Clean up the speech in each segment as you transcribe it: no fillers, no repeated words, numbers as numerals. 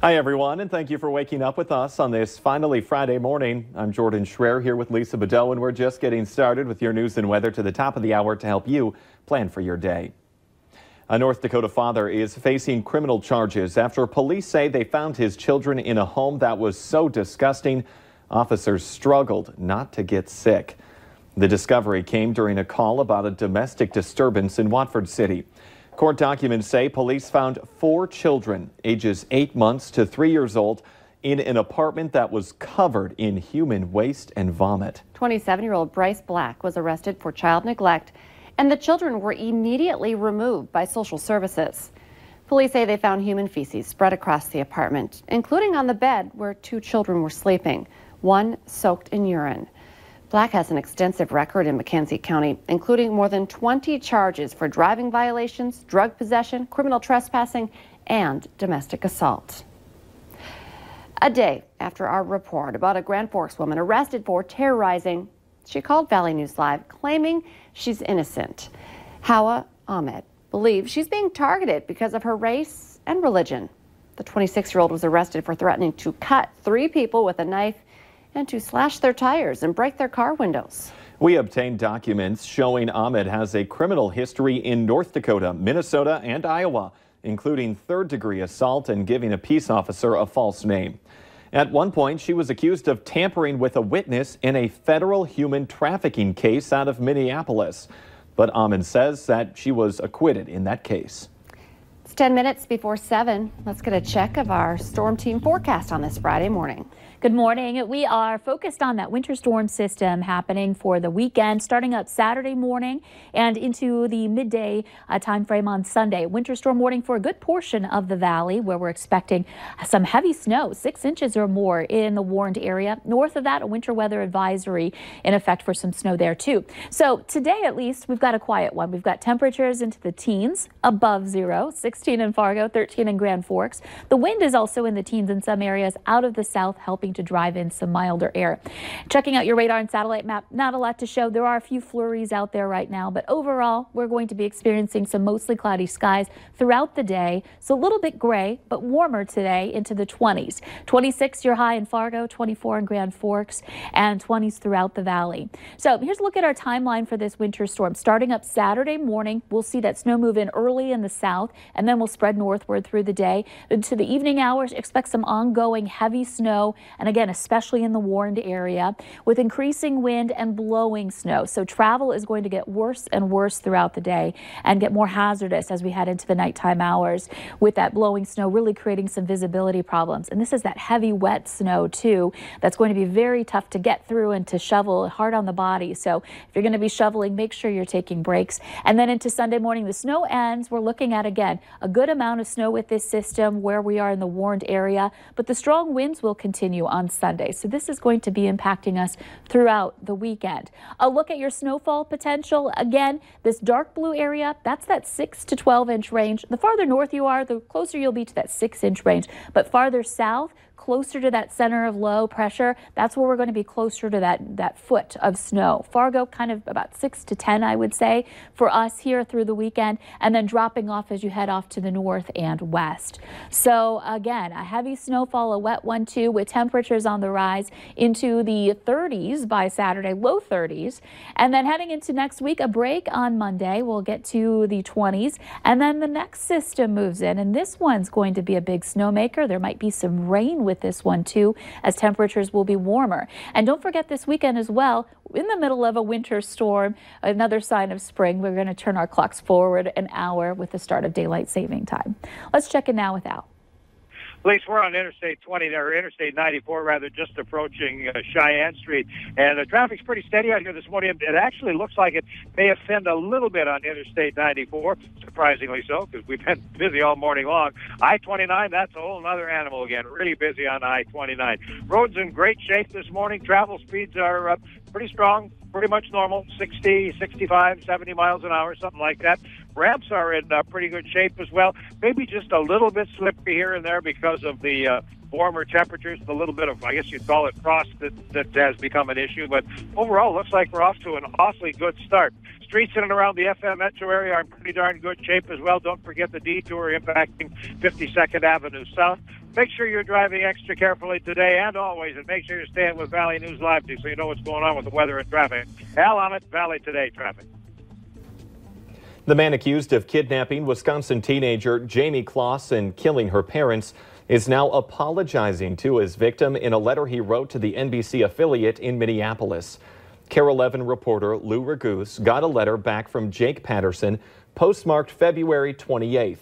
Hi, everyone, and thank you for waking up with us on this finally Friday morning. I'm Jordan Schreier here with Lisa Bedell, and we're just getting started with your news and weather to the top of the hour to help you plan for your day. A North Dakota father is facing criminal charges after police say they found his children in a home that was so disgusting, officers struggled not to get sick. The discovery came during a call about a domestic disturbance in Watford City. Court documents say police found 4 children, ages 8 months to 3 years old, in an apartment that was covered in human waste and vomit. 27-year-old Bryce Black was arrested for child neglect, and the children were immediately removed by social services. Police say they found human feces spread across the apartment, including on the bed where 2 children were sleeping, one soaked in urine. Black has an extensive record in McKenzie County, including more than 20 charges for driving violations, drug possession, criminal trespassing, and domestic assault. A day after our report about a Grand Forks woman arrested for terrorizing, she called Valley News Live claiming she's innocent. Hawa Ahmed believes she's being targeted because of her race and religion. The 26-year-old was arrested for threatening to cut 3 people with a knife and to slash their tires and break their car windows. We obtained documents showing Ahmed has a criminal history in North Dakota, Minnesota, and Iowa, including third-degree assault and giving a peace officer a false name. At one point, she was accused of tampering with a witness in a federal human trafficking case out of Minneapolis. But Ahmed says that she was acquitted in that case. It's 10 minutes before 7. Let's get a check of our storm team forecast on this Friday morning. Good morning. We are focused on that winter storm system happening for the weekend, starting up Saturday morning and into the midday time frame on Sunday. Winter storm warning for a good portion of the valley, where we're expecting some heavy snow, 6 inches or more in the warned area. North of that, a winter weather advisory in effect for some snow there too. So today, at least, we've got a quiet one. We've got temperatures into the teens, above 0, 16 in Fargo, 13 in Grand Forks. The wind is also in the teens in some areas out of the south, helping to drive in some milder air. Checking out your radar and satellite map, not a lot to show. There are a few flurries out there right now, but overall, we're going to be experiencing some mostly cloudy skies throughout the day. So a little bit gray, but warmer today into the 20s. 26 your high in Fargo, 24 in Grand Forks, and 20s throughout the valley. So here's a look at our timeline for this winter storm. Starting up Saturday morning, we'll see that snow move in early in the south, and then we'll spread northward through the day. Into the evening hours, expect some ongoing heavy snow, and again, especially in the warned area, with increasing wind and blowing snow. So travel is going to get worse and worse throughout the day and get more hazardous as we head into the nighttime hours, with that blowing snow really creating some visibility problems. And this is that heavy, wet snow too that's going to be very tough to get through and to shovel hard on the body. So if you're going to be shoveling, make sure you're taking breaks. And then into Sunday morning, the snow ends. We're looking at, again, a good amount of snow with this system where we are in the warned area, but the strong winds will continue on Sunday. So this is going to be impacting us throughout the weekend. A look at your snowfall potential. Again, this dark blue area, that's that 6 to 12 inch range. The farther north you are, the closer you'll be to that 6-inch range. But farther south, closer to that center of low pressure, that's where we're going to be closer to that foot of snow. Fargo, kind of about 6 to 10, I would say, for us here through the weekend, and then dropping off as you head off to the north and west. So again, a heavy snowfall, a wet one too, with temperatures on the rise into the 30s by Saturday, low 30s. And then heading into next week, a break on Monday. We'll get to the 20s, and then the next system moves in, and this one's going to be a big snowmaker. There might be some rain with this one too, as temperatures will be warmer. And don't forget this weekend as well, in the middle of a winter storm, another sign of spring. We're going to turn our clocks forward an hour with the start of daylight saving time. Let's check in now with Al. Police, we're on Interstate 20, or Interstate 94, rather, just approaching Cheyenne Street. And the traffic's pretty steady out here this morning. It actually looks like it may have thinned a little bit on Interstate 94, surprisingly so, because we've been busy all morning long. I-29, that's a whole other animal again, really busy on I-29. Roads in great shape this morning. Travel speeds are pretty strong, pretty much normal, 60, 65, 70 miles an hour, something like that. Ramps are in pretty good shape as well. Maybe just a little bit slippery here and there because of the warmer temperatures, a little bit of, I guess you'd call it frost that has become an issue. But overall, looks like we're off to an awfully good start. Streets in and around the FM metro area are in pretty darn good shape as well. Don't forget the detour impacting 52nd Avenue South. Make sure you're driving extra carefully today and always, and make sure you're staying with Valley News Live so you know what's going on with the weather and traffic. Al on it, Valley Today traffic. The man accused of kidnapping Wisconsin teenager Jamie Kloss and killing her parents is now apologizing to his victim in a letter he wrote to the NBC affiliate in Minneapolis. KARE 11 reporter Lou Raguse got a letter back from Jake Patterson, postmarked February 28th.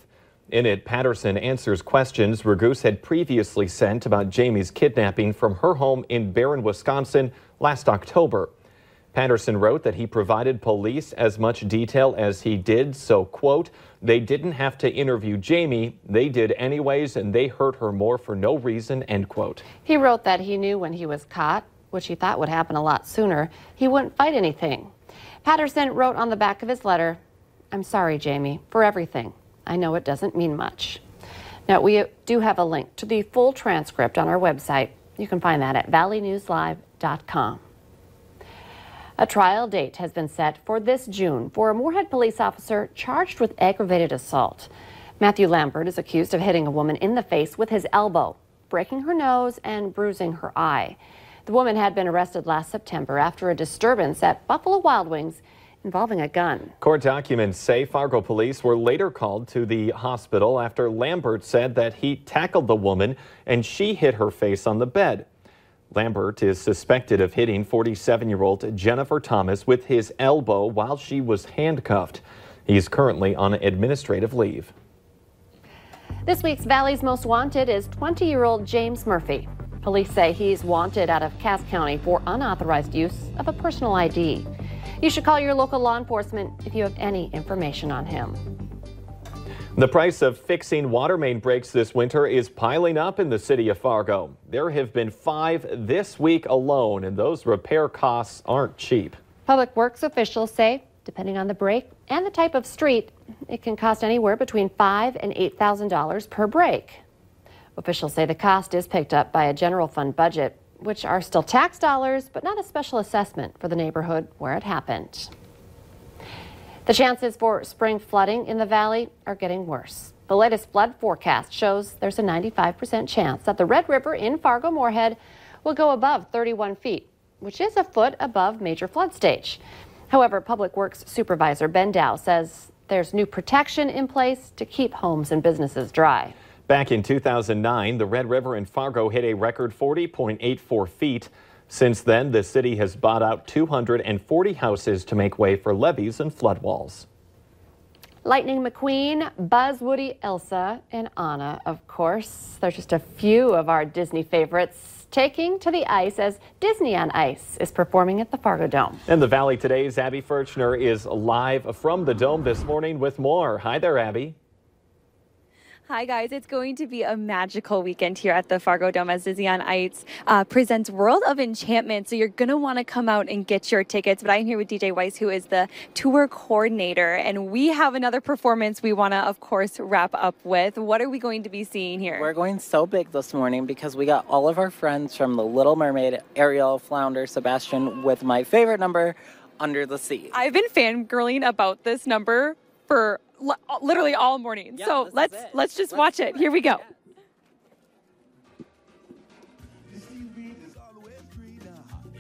In it, Patterson answers questions Raguse had previously sent about Jamie's kidnapping from her home in Barron, Wisconsin last October. Patterson wrote that he provided police as much detail as he did, so, quote, they didn't have to interview Jamie, they did anyways, and they hurt her more for no reason, end quote. He wrote that he knew when he was caught, which he thought would happen a lot sooner, he wouldn't fight anything. Patterson wrote on the back of his letter, I'm sorry, Jamie, for everything. I know it doesn't mean much. Now, we do have a link to the full transcript on our website. You can find that at valleynewslive.com. A trial date has been set for this June for a Moorhead police officer charged with aggravated assault. Matthew Lambert is accused of hitting a woman in the face with his elbow, breaking her nose and bruising her eye. The woman had been arrested last September after a disturbance at Buffalo Wild Wings involving a gun. Court documents say Fargo police were later called to the hospital after Lambert said that he tackled the woman and she hit her face on the bed. Lambert is suspected of hitting 47-year-old Jennifer Thomas with his elbow while she was handcuffed. He's currently on administrative leave. This week's Valley's Most Wanted is 20-year-old James Murphy. Police say he's wanted out of Cass County for unauthorized use of a personal ID. You should call your local law enforcement if you have any information on him. The price of fixing water main breaks this winter is piling up in the city of Fargo. There have been 5 this week alone, and those repair costs aren't cheap. Public Works officials say, depending on the break and the type of street, it can cost anywhere between $5,000 and $8,000 per break. Officials say the cost is picked up by a general fund budget, which are still tax dollars, but not a special assessment for the neighborhood where it happened. The chances for spring flooding in the valley are getting worse. The latest flood forecast shows there's a 95% chance that the Red River in Fargo-Moorhead will go above 31 feet, which is a foot above major flood stage. However, Public Works Supervisor Ben Dow says there's new protection in place to keep homes and businesses dry. Back in 2009, the Red River in Fargo hit a record 40.84 feet. Since then, the city has bought out 240 houses to make way for levees and flood walls. Lightning McQueen, Buzz, Woody, Elsa, and Anna, of course. They're just a few of our Disney favorites taking to the ice as Disney on Ice is performing at the Fargo Dome. And the Valley Today's Abby Furchner is live from the Dome this morning with more. Hi there, Abby. Hi guys, it's going to be a magical weekend here at the Fargo Dome as Disney on Ice presents World of Enchantment. So you're going to want to come out and get your tickets. But I'm here with DJ Weiss, who is the tour coordinator. And we have another performance we want to, of course, wrap up with. What are we going to be seeing here? We're going so big this morning because we got all of our friends from The Little Mermaid, Ariel, Flounder, Sebastian, with my favorite number, Under the Sea. I've been fangirling about this number for literally all morning. Yeah, so let's just watch it. Here we go.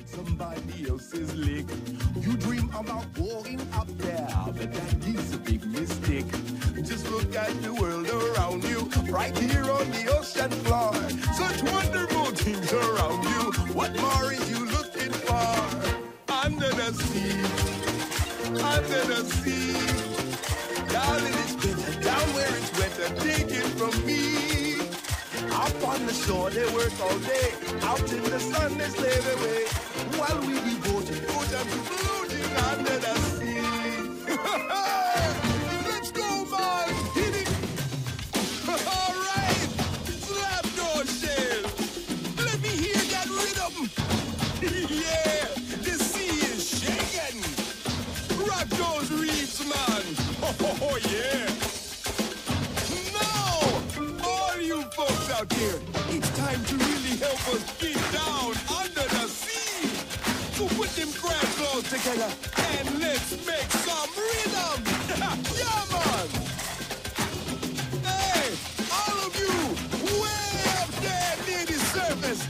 Somebody else's lake. You dream about going up there, but that is a big mistake. Just look at the world around you, right here on the ocean floor. Such wonderful things around you. What more is you looking for? Under the sea, under the sea. Darling, it's better down where it's wetter. Take it from me. Up on the shore, they work all day. Out in the sun, they slave away. While we be boating to floating under the sea. Let's go, man. Hit it. All right. Slap door shell. Let me hear that rhythm. Yeah, the sea is shaking. Rock those reefs, man. Oh, yeah. Now, all you folks out there, it's time together and let's make some rhythm. Yeah, man. Hey, all of you, way up there near the surface.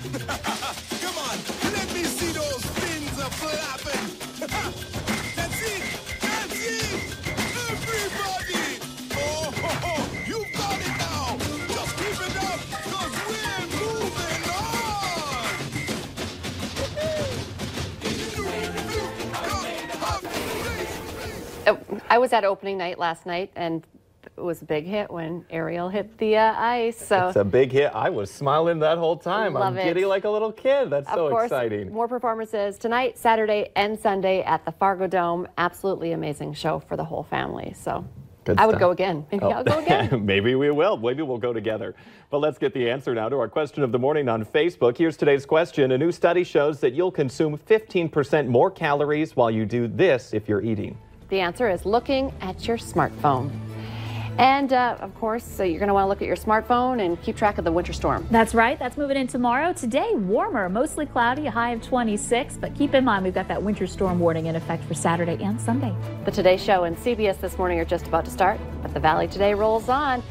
Come on, let me see those fins are flapping. That's it. That's it. Everybody. Oh, ho, ho. You got it now. Just keep it up, because we're moving on. I was at opening night last night, and it was a big hit when Ariel hit the ice. So It's a big hit. I was smiling that whole time. Love I'm it. giddy like a little kid. That's of so course, exciting. more performances tonight, Saturday, and Sunday at the Fargo Dome. Absolutely amazing show for the whole family. So Good I would stuff. go again. Maybe I'll go again. Maybe we will. Maybe we'll go together. But let's get the answer now to our question of the morning on Facebook. Here's today's question. A new study shows that you'll consume 15% more calories while you do this if you're eating. The answer is looking at your smartphone. And of course, so you're going to want to look at your smartphone and keep track of the winter storm. That's right. That's moving in tomorrow. Today, warmer, mostly cloudy, a high of 26. But keep in mind, we've got that winter storm warning in effect for Saturday and Sunday. The Today Show and CBS This Morning are just about to start, but the Valley Today rolls on.